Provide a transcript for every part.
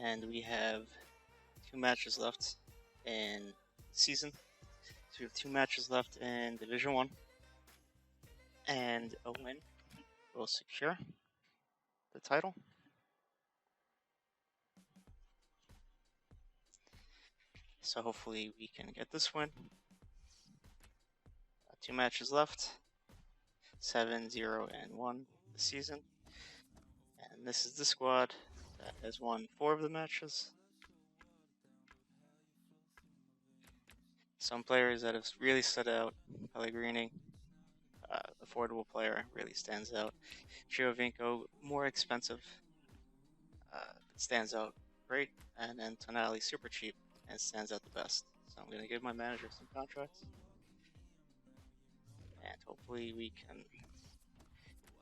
and we have 2 matches left in season. So we have 2 matches left in Division 1, and a win will secure the title. So hopefully we can get this win. 2 matches left, 7-0-1 this season. And this is the squad that has won 4 of the matches. Some players that have really stood out: Pellegrini, affordable player, really stands out. Giovinco, more expensive, stands out great. And then Tonali, super cheap and stands out the best. So I'm going to give my manager some contracts, and hopefully we can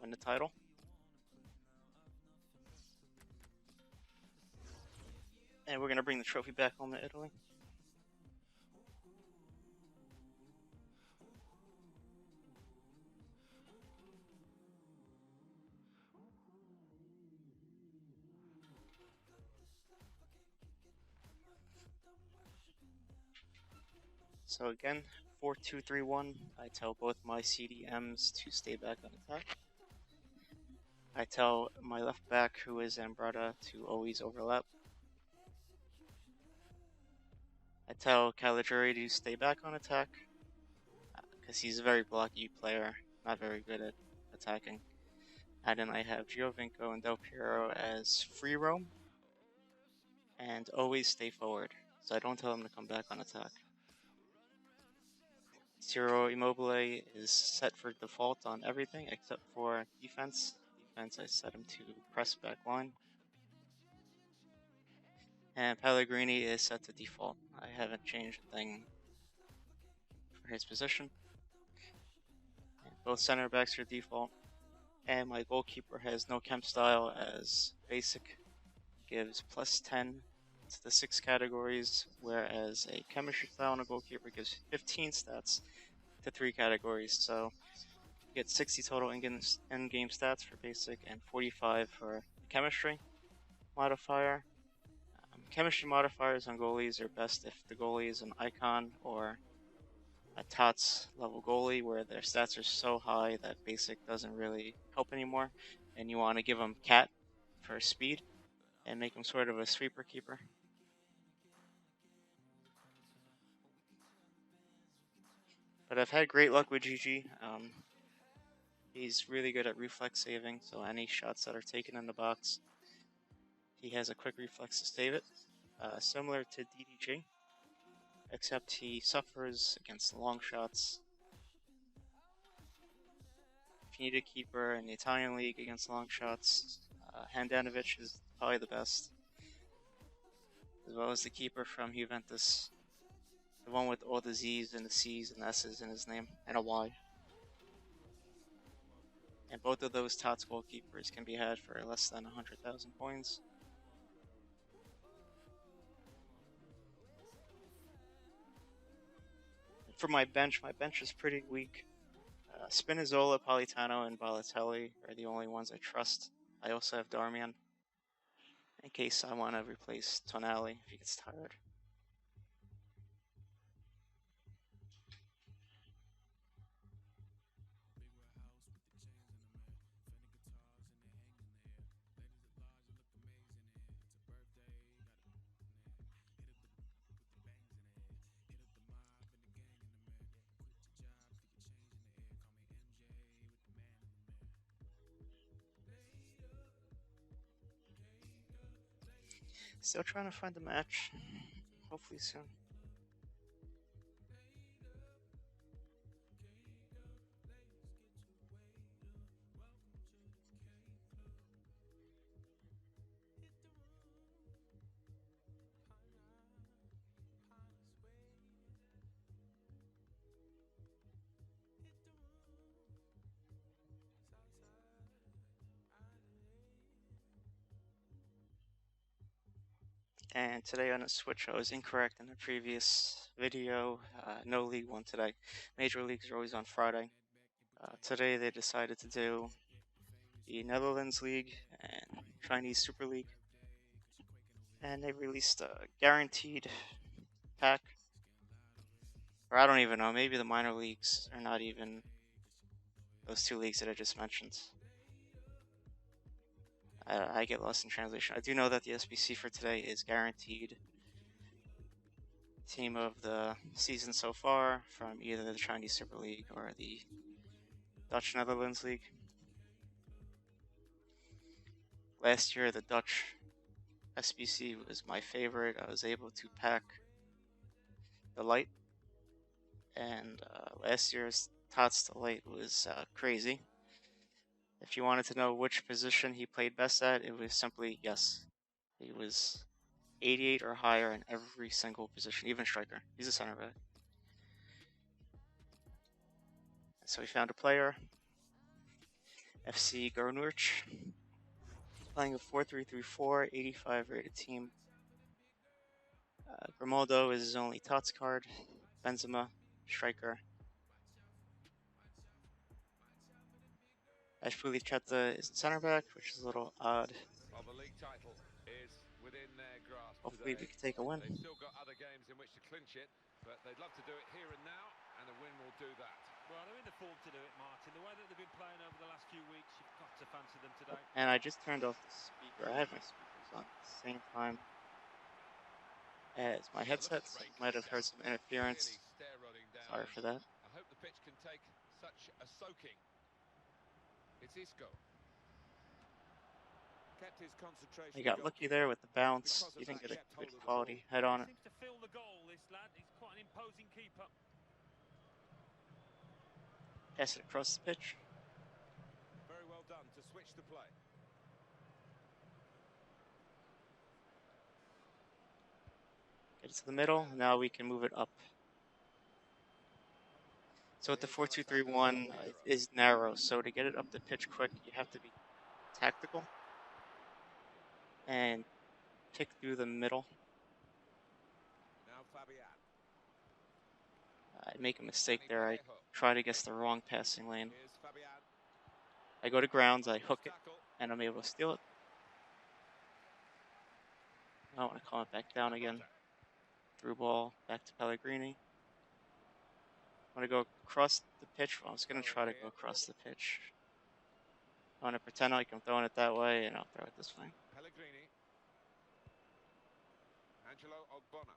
win the title. And we're going to bring the trophy back home to Italy. So again, 4-2-3-1. I tell both my CDMs to stay back on attack. I tell my left back, who is Ambrata, to always overlap. I tell Caligiuri to stay back on attack, because he's a very blocky player, not very good at attacking. And then I have Giovinco and Del Piero as free roam, and always stay forward, so I don't tell him to come back on attack. Ciro Immobile is set for default on everything except for defense. Defense, I set him to press back line. And Pellegrini is set to default. I haven't changed a thing for his position. And both center backs are default. And my goalkeeper has no chem style, as basic gives +10 to the 6 categories, whereas a chemistry style on a goalkeeper gives 15 stats to 3 categories. So you get 60 total in-game stats for basic and 45 for chemistry modifier. Chemistry modifiers on goalies are best if the goalie is an icon or a TOTS level goalie, where their stats are so high that basic doesn't really help anymore, and you want to give them cat for speed and make him sort of a sweeper keeper. But I've had great luck with GG. He's really good at reflex saving, so any shots that are taken in the box, he has a quick reflex to save it. Similar to DDG, except he suffers against long shots. If you need a keeper in the Italian league against long shots, Handanovic is probably the best, as well as the keeper from Juventus, the one with all the Z's and the C's and S's in his name, and a Y. And both of those TOTS goalkeepers can be had for less than 100,000 coins. For my bench is pretty weak. Spinazzola, Politano, and Balotelli are the only ones I trust. I also have Darmian, in case I want to replace Tonali if he gets tired. Still trying to find a match. Hopefully soon. And today on the Switch, I was incorrect in the previous video. No League One today. Major Leagues are always on Friday. Today they decided to do the Netherlands League and Chinese Super League. And they released a guaranteed pack. Or I don't even know, maybe the minor leagues are not even those two leagues that I just mentioned. I get lost in translation. I do know that the SBC for today is guaranteed team of the season so far from either the Chinese Super League or the Dutch Netherlands League. Last year, the Dutch SBC was my favorite. I was able to pack the light, and last year's Tots the Light was crazy. If you wanted to know which position he played best at, it was simply yes. He was 88 or higher in every single position, even striker. He's a center back. So we found a player, FC Gernurch, playing a 4-3-3-4, 85 rated team. Grimaldo is his only Tots card. Benzema, striker. Azpilicueta is the center back, which is a little odd. Hopefully we can take a win. They've still got other games in which to clinch it, but they'd love to do it here and now, and a win will do that. Well, they're in the form to do it, Martin. The way that they've been playing over the last few weeks, you've got to fancy them today. And I just turned off the speaker. I have my speakers on at the same time as my headset, so you might have heard some interference. Sorry for that. I hope the pitch can take such a soaking. It's Isco. Kept his concentration. He got lucky there with the bounce. He didn't get a good quality head on it. Seems to feel the goal, this lad. He's quite an imposing keeper. Pass it across the pitch. Very well done to switch the play. Get it to the middle. Now we can move it up. So with the 4-2-3-1 is narrow, so to get it up the pitch quick, you have to be tactical and kick through the middle. Now Fabian. I make a mistake there. I try to guess the wrong passing lane. Here's Fabian. I go to grounds, I hook it, and I'm able to steal it. I want to calm it back down again. Through ball, back to Pellegrini. I want to go across the pitch. Well, I was going to try to go across the pitch. I want to pretend like I'm throwing it that way, and I'll throw it this way. Pellegrini. Angelo Ogbonna.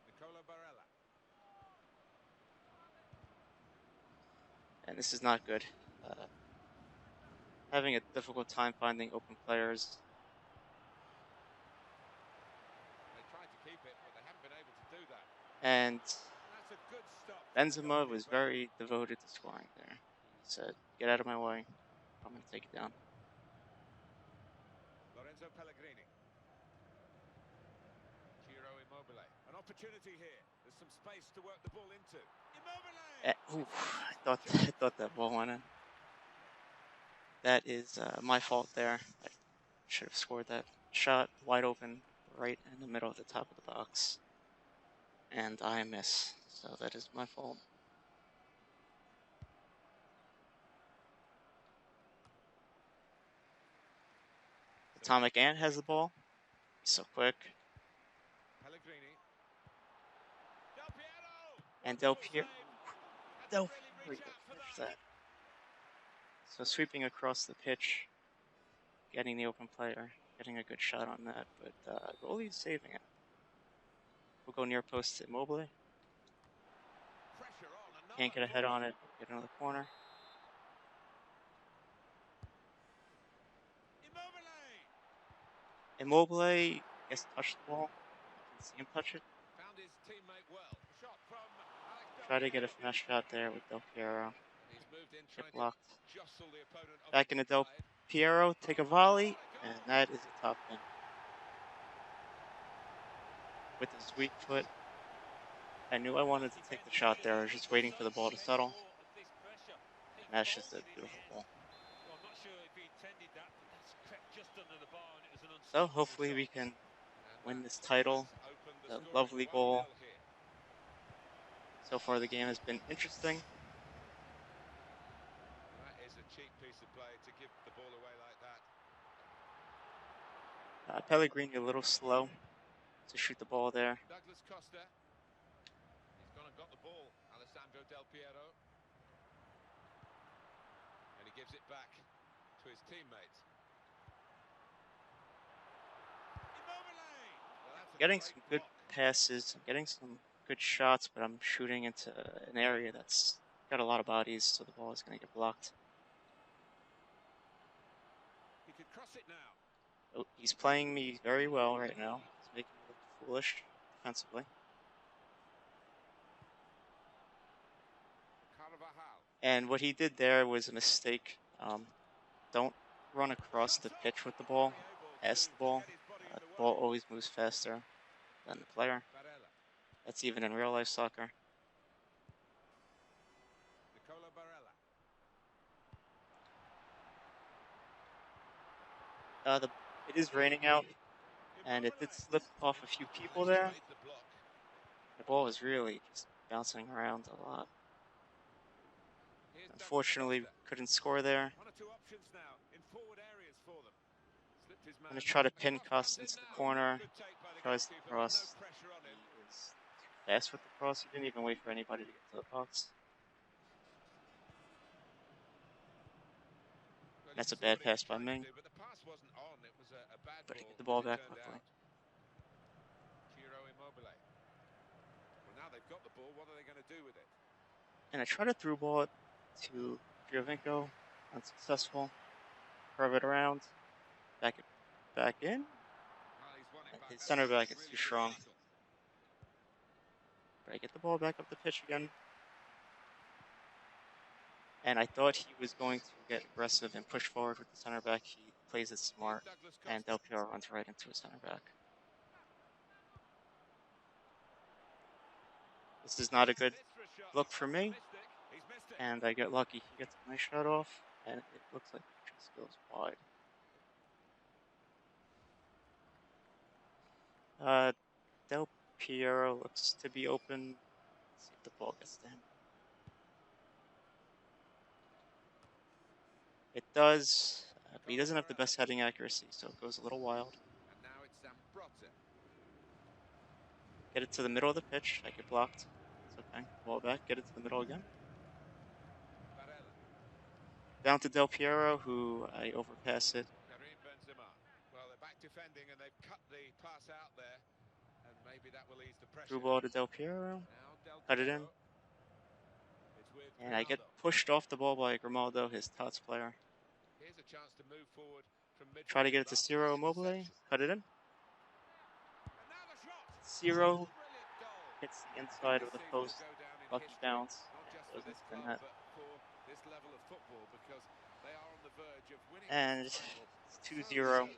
Nicola Barella. And this is not good. Having a difficult time finding open players. They tried to keep it, but they haven't been able to do that. And That's a good stop. Benzema was very devoted to scoring there. He said, "Get out of my way. I'm going to take it down." Lorenzo Pellegrini. Ciro Immobile. An opportunity here. There's some space to work the ball into. Immobile! I thought that ball went in. That is my fault there. I should have scored that shot wide open right in the middle of the top of the box. And I miss. So that is my fault. Atomic Ant has the ball. He's so quick. Pellegrini. Del Piero! And Del Piero finished that. So sweeping across the pitch, getting the open player, getting a good shot on that, but goalie's saving it. We'll go near post to Immobile. Can't get a head on it, get another corner. Immobile gets to touch the ball. You can see him touch it. Found his teammate well. Shot from Alex. Try to get a finesse shot there with Del Piero. He's moved in, Get trying blocked. to jostle the opponent off Back the into Del side. Piero, take a volley, and that is a top pin. With his weak foot, I knew I wanted to take the shot there. I was just waiting for the ball to settle. And that's just a beautiful ball. So hopefully we can win this title. A lovely goal. So far the game has been interesting. That is a cheap piece of play to give the ball away like Pellegrini a little slow to shoot the ball there. Douglas Costa. He's gone and got the ball, Alessandro Del Piero. And he gives it back to his teammate. Getting some good passes, getting some good shots, but I'm shooting into an area that's got a lot of bodies, so the ball is going to get blocked. He could cross it now. Oh, he's playing me very well right now. He's making me look foolish defensively. And what he did there was a mistake. Don't run across the pitch with the ball. Pass the ball. The ball always moves faster than the player. That's even in real life soccer. It is raining out, and it did slip off a few people there. The ball was really just bouncing around a lot. Unfortunately, couldn't score there. I'm going to try to pin Costa into the corner. Tries to cross. He is fast with the cross. He didn't even wait for anybody to get to the box. That's a bad pass by Ming. But he get the ball back quickly. Now they've got the ball, what are they going to do with it? And I try to through ball it to Giovinco. Unsuccessful. Curve it around. Back in. His center back is too strong. But I get the ball back up the pitch again. And I thought he was going to get aggressive and push forward with the center back. He plays it smart, and Del Piero runs right into a center back. This is not a good look for me, and I get lucky. He gets my shot off, and it looks like it just goes wide. Del Piero looks to be open. Let's see if the ball gets to him. It does, but he doesn't have the best heading accuracy, so it goes a little wild. And now it's Zambrotta. Get it to the middle of the pitch. I get blocked. It's okay. Ball back. Get it to the middle again. Down to Del Piero, who I overpass it. Karim Benzema. Well, they're back defending and they've cut the pass out there. And maybe that will ease the pressure. Through ball to Del Piero. Cut it in. And I get pushed off the ball by Grimaldo, his Tots player. Here's a chance to move forward from midfield. Try to get it to Ciro Immobile. Cut it in. Ciro hits the inside of the post. Lucky bounce. And it's 2-0.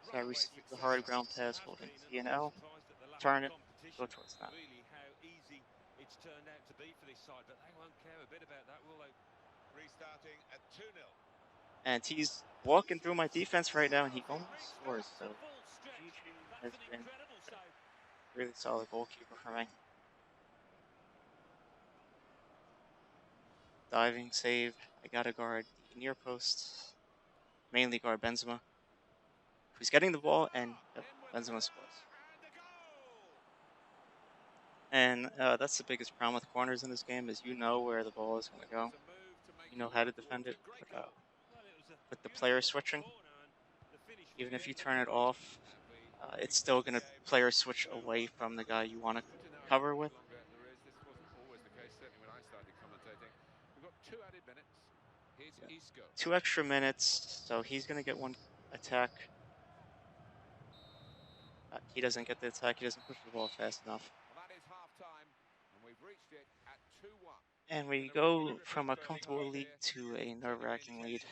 So I received the hard ground pass holding TNL. Turn it. Go towards that. It's turned out to be for this side, but they won't care a bit about that, will they? Restarting at 2-0. And he's walking through my defense right now, and he almost scores. So GG has been a really solid goalkeeper for me. Diving save. I gotta guard the near post. Mainly guard Benzema, who's getting the ball, and Benzema scores. And that's the biggest problem with corners in this game, is you know where the ball is going to go. You know how to defend it. But, with the player switching, even if you turn it off, it's still going to player switch away from the guy you want to cover with. Yeah. 2 extra minutes, so he's going to get one attack. He doesn't get the attack, he doesn't push the ball fast enough. And we go from a comfortable lead to a nerve-wracking lead.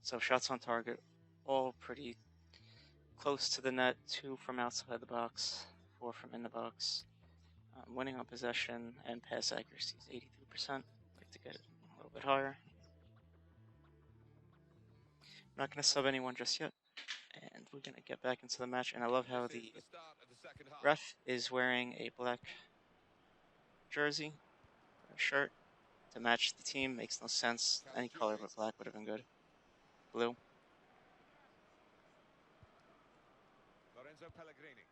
So shots on target, all pretty close to the net. 2 from outside the box, 4 from in the box. Winning on possession and pass accuracy is 83%. I'd like to get it a little bit higher. I'm not going to sub anyone just yet. And we're going to get back into the match. And I love how the ref is wearing a black jersey, or shirt, to match the team. Makes no sense. Any color but black would have been good. blue. Lorenzo Pellegrini.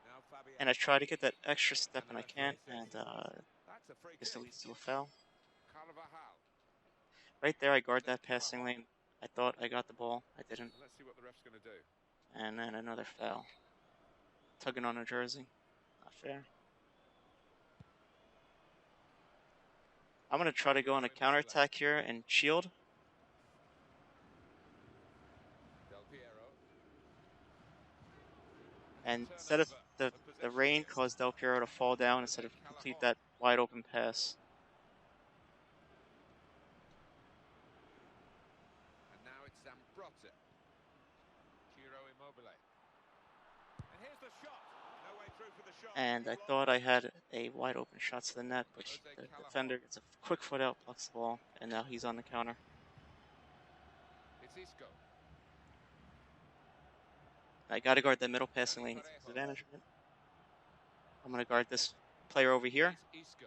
Now Fabian. And I try to get that extra step and I can't, and That's a free guess it kick. leads to a foul. Carvajal. Right there, I guard that passing lane. I thought I got the ball. I didn't. Let's see what the ref's going to do. And then another foul. Tugging on a jersey. Not fair. I'm going to try to go on a counterattack here and shield. Del Piero. And instead of the rain caused Del Piero to fall down instead of complete that wide open pass. And now it's Zambrotta. Ciro Immobile. And here's the shot. No way through for the shot. And I thought I had a wide open shot to the net, but the defender gets a quick foot out, blocks the ball, and now he's on the counter. It's Isco. I got to guard that middle passing lane. It's advantage. I'm going to guard this player over here. Isco.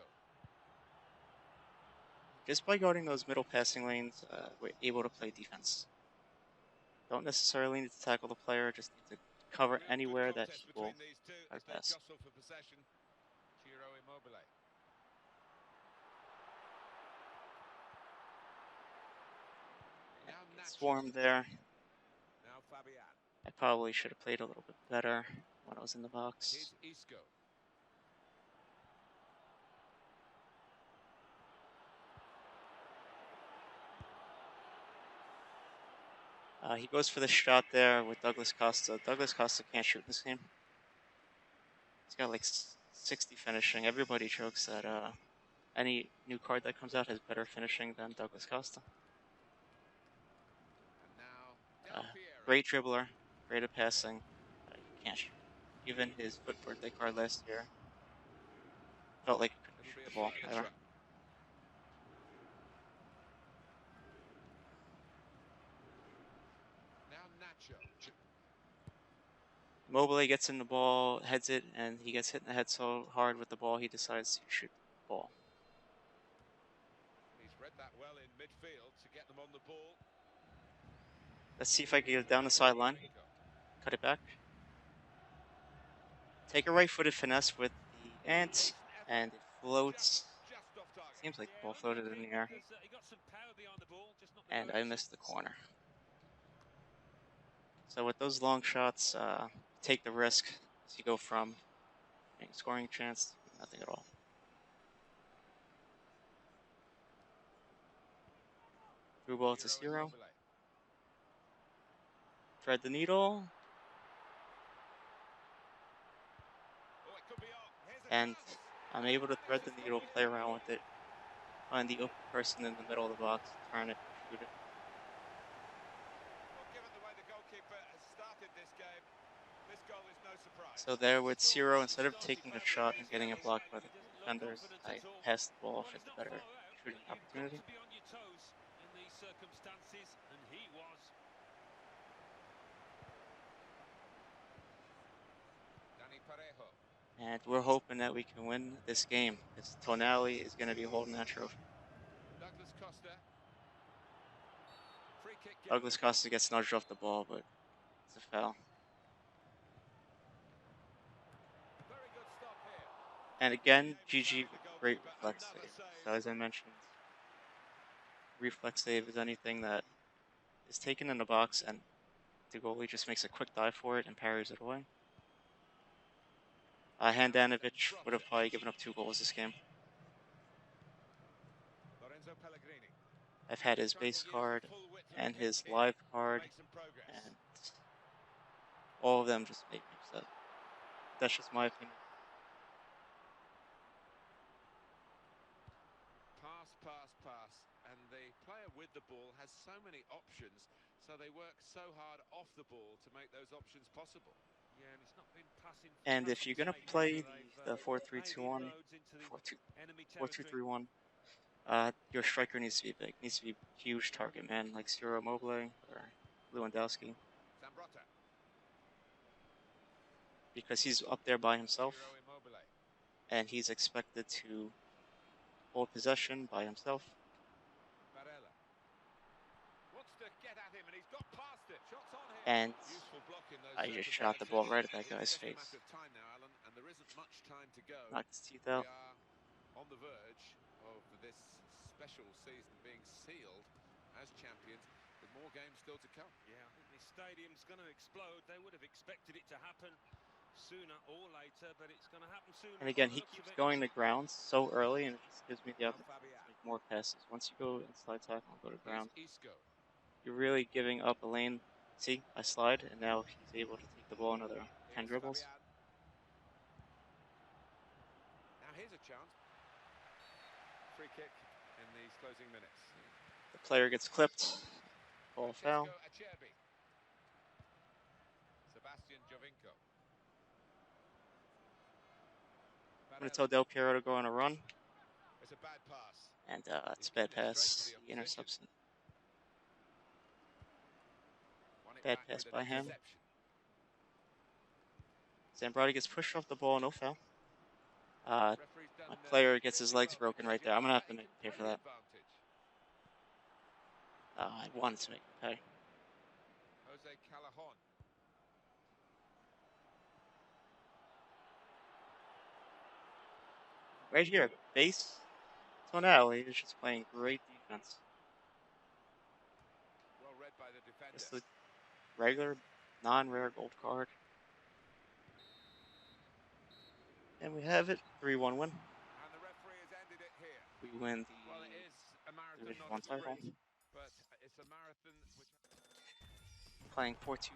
Just by guarding those middle passing lanes, we're able to play defense. Don't necessarily need to tackle the player, just need to cover anywhere that he will pass. Swarm there. Now Fabian. I probably should have played a little bit better when I was in the box. Here's Isco. He goes for the shot there with Douglas Costa. Douglas Costa can't shoot in this game. He's got like 60 finishing. Everybody jokes that any new card that comes out has better finishing than Douglas Costa. Great dribbler, great at passing. Can't shoot. Even his foot birthday card last year felt like he couldn't shoot the ball ever. Immobile gets in the ball, heads it, and he gets hit in the head so hard with the ball he decides to shoot the ball. He's read that well in midfield to get them on the ball. Let's see if I can get it down the sideline. Cut it back. Take a right-footed finesse with the ant, and it floats. Seems like the ball floated in the air. And I missed the corner. So with those long shots, take the risk as you go from scoring chance to nothing at all. Through ball to Ciro. Thread the needle. And I'm able to thread the needle, play around with it, find the open person in the middle of the box, turn it, shoot it. So there with Ciro, instead of taking a shot and getting it blocked by the defenders, I passed the ball for the better shooting opportunity. And we're hoping that we can win this game, because Tonali is going to be holding that trophy. Douglas Costa gets nudged off the ball, but it's a foul. And again, GG, great reflex save. So as I mentioned, reflex save is anything that is taken in the box and the goalie just makes a quick dive for it and parries it away. Handanovic would have probably given up 2 goals this game. I've had his base card and his live card, and all of them just make me upset. That's just my opinion. Pass, and the player with the ball has so many options, so they work so hard off the ball to make those options possible. Yeah, and it's not been passing. And if you're going to play the 4-3-2-1, 4-2-3-1, your striker needs to be big. Needs to be a huge target man like Ciro Immobile or Lewandowski. Because he's up there by himself, and he's expected to hold possession by himself. to get at him, and he's got past it. Shots on here. And Useful block in those I just shot the ball right at that guy's face. Matter of time now, Alan, and there isn't much time to go. Knocked his teeth out. We are on the verge of this special season being sealed as champions, with more games still to come. Yeah, I think this stadium's going to explode. They would have expected it to happen sooner or later, but it's going to happen sooner. And again, he keeps going to ground so early, and it just gives me the opportunity to make more passes. Once you go inside tackle and go to ground, you're really giving up a lane. See, I slide, and now he's able to take the ball another 10 dribbles. Now here's a chance. Free kick in these closing minutes. The player gets clipped. Ball foul. Sebastian Jovinko. I'm going to tell Del Piero to go on a run. It's a bad pass. And it's a bad pass. He intercepts it. Bad pass by him. Zambrati gets pushed off the ball, no foul. My player gets his legs broken right there. I'm going to have to make him pay for that. I wanted to make him pay. Jose Callejon. Right here, base Tonali is just playing great defense. Well read by the defender. Just the regular, non-rare gold card. And we have it, 3-1 win. And the referee has ended it here. We win the Well, it is a marathon, Division not 1 title. sprint, but it's a marathon which... Playing 4-2.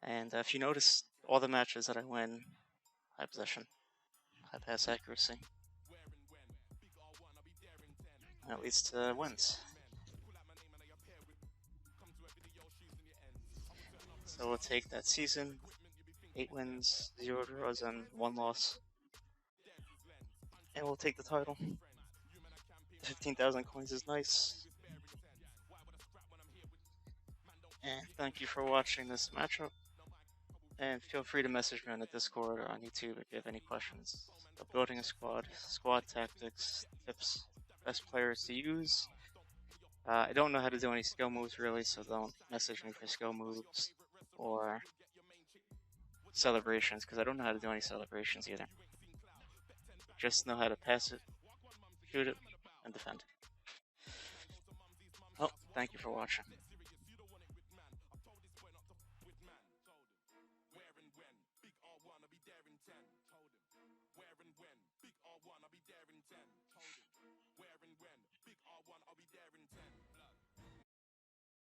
And if you notice, all the matches that I win, high possession, high pass accuracy. At least wins. So we'll take that season, 8 wins, 0 draws, and 1 loss. And we'll take the title. 15,000 coins is nice. And thank you for watching this matchup. And feel free to message me on the Discord or on YouTube if you have any questions about building a squad, squad tactics, tips, best players to use. I don't know how to do any skill moves really, so don't message me for skill moves or celebrations, because I don't know how to do any celebrations either. Just know how to pass it, shoot it, and defend. Well, thank you for watching.